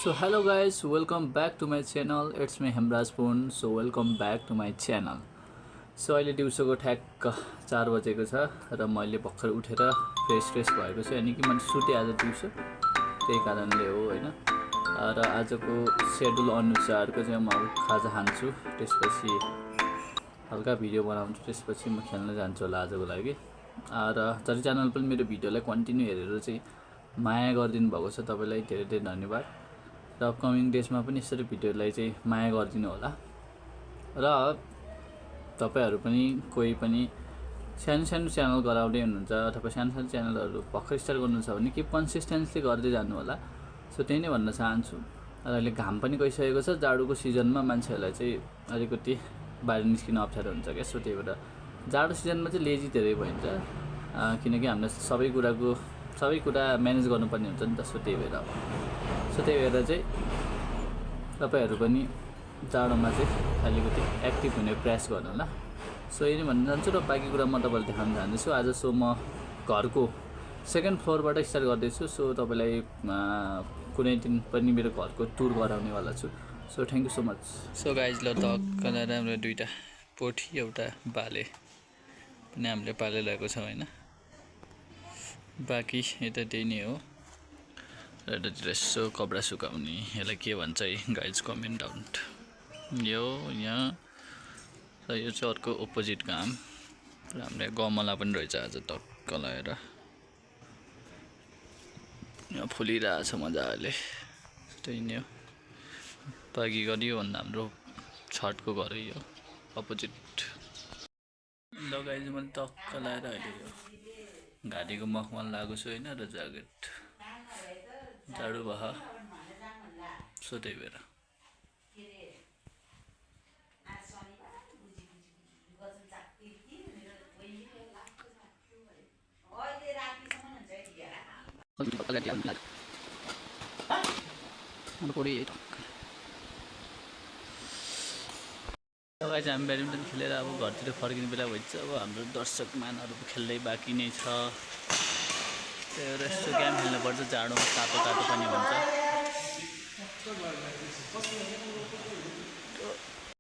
So hello guys, welcome back to my channel. It's me Hemraj Pun. So welcome back to my channel. So अहिले दिउँसोको ठ्याक्क 4 बजेको छ र मैले भर्खर उठेर फ्रेस भएको छु। यानी कि मैले सुते आज दिउँसो, त्यही कारणले हो हैन। र आजको शेड्युल अनुसारको चाहिँ म खाजा खान्छु, त्यसपछि हल्का भिडियो बनाउँछु, त्यसपछि म खेल्न जान्छु होला आजको लागि। र जति च्यानल पनि मेरो भिडियोलाई कन्टिन्यू हेरेर चाहिँ माया गरिदिनु भएको छ, तपाईलाई धेरै धेरै धन्यवाद। र अपकमिङ डेजमा पनि यसरी भिडियोलाई चाहिँ माया गरिदिनु होला। र तपाईहरु पनि कोही पनि सानो सानो च्यानल गराउँदै हुनुहुन्छ अथवा सानो सानो च्यानलहरु भर्खर स्टार्ट गर्नुहुन्छ भने कि कन्सिस्टेन्सली गर्दै जानु होला। सो त्यही नै भन्न चाहन्छु। र अहिले घाम पनि गइसकेको छ, जाडोको सिजनमा मान्छेहरुलाई चाहिँ अलिकति बाहिर निस्किन अप्ठ्यारो हुन्छ के। सो त्यही भएर जाडो सिजनमा चाहिँ लेजी धेरै भइन्छ, किनकि हामीले सबै कुरा म्यानेज गर्नुपर्ने हुन्छ नि त। सो त्यही भएर चाहिँ तपाईहरु पनि जाडोमा चाहिँ अलिकति एक्टिभ हुने प्रयास गर्नु होला। सो यही नै भन्न चाहन्छु। र बाँकी कुरा म तपाईहरुलाई देखाउन चाहन्छु। आज सो म घरको सेकेन्ड फ्लोरबाट स्टार्ट गर्दैछु। सो तपाईलाई कुनै दिन पनि मेरो घरको टुर गराउने वाला छु। So thank you so much. So guys ल टक्क राम्रो दुईटा पोठी एउटा बाले पनि हामीले पालिरहेको छौं हैन। बाँकी यता त्यही नै हो। र यतातिर यसो कपडा सुकाउने, यसलाई के भन्छ है गाइज, कमेन्ट डाउन। यो यहाँ र यो चाहिँ अर्को अपोजिट काम। र हामीले गमला पनि रहेछ आज टक्क लगाएर, यहाँ फुलिरहेछ मजाले। त्यही नै हो। बाँकी गरियो भन्दा हाम्रो छठको घरै हो अपोजिट। ल गाइज मैले टक्क लगाएर अहिले यो घाँटीको मखमल लगाएको छु हैन, र ज्याकेट जाडो भयो। सो त्यही भएर गाइज हामी ब्याडमिन्टन खेलेर अब घरतिर फर्किने बेला भइन्छ। अब हाम्रो दर्शक मानहरू खेल्दै बाँकी नै छ। त्यही भएर यस्तो गेम खेल्नुपर्छ, जाडोमा तातो तातो पनि हुन्छ।